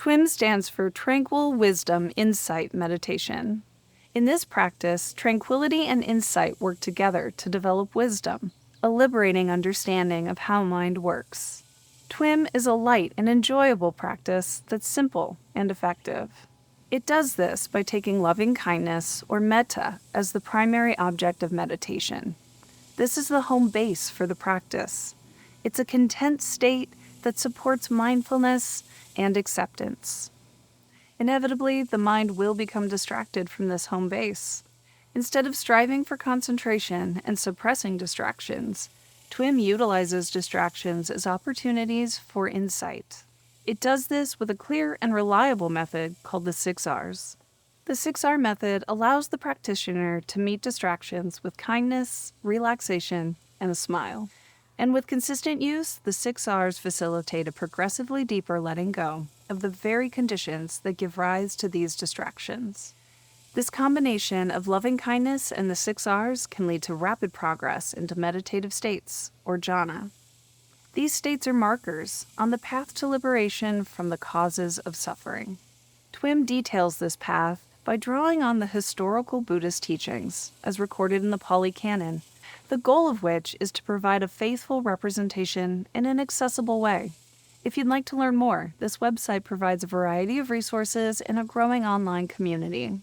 TWIM stands for Tranquil Wisdom Insight Meditation. In this practice, tranquility and insight work together to develop wisdom, a liberating understanding of how mind works. TWIM is a light and enjoyable practice that's simple and effective. It does this by taking loving kindness, or metta, as the primary object of meditation. This is the home base for the practice. It's a content state that supports mindfulness and acceptance. Inevitably, the mind will become distracted from this home base. Instead of striving for concentration and suppressing distractions, TWIM utilizes distractions as opportunities for insight. It does this with a clear and reliable method called the 6 R's. The 6R method allows the practitioner to meet distractions with kindness, relaxation, and a smile. And with consistent use, the 6 R's facilitate a progressively deeper letting go of the very conditions that give rise to these distractions. This combination of loving kindness and the 6 R's can lead to rapid progress into meditative states, or jhāna. These states are markers on the path to liberation from the causes of suffering. TWIM details this path by drawing on the historical Buddhist teachings, as recorded in the Pali Canon, the goal of which is to provide a faithful representation in an accessible way. If you'd like to learn more, this website provides a variety of resources in a growing online community.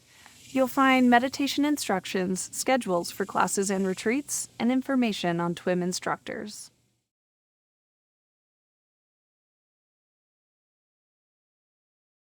You'll find meditation instructions, schedules for classes and retreats, and information on TWIM instructors.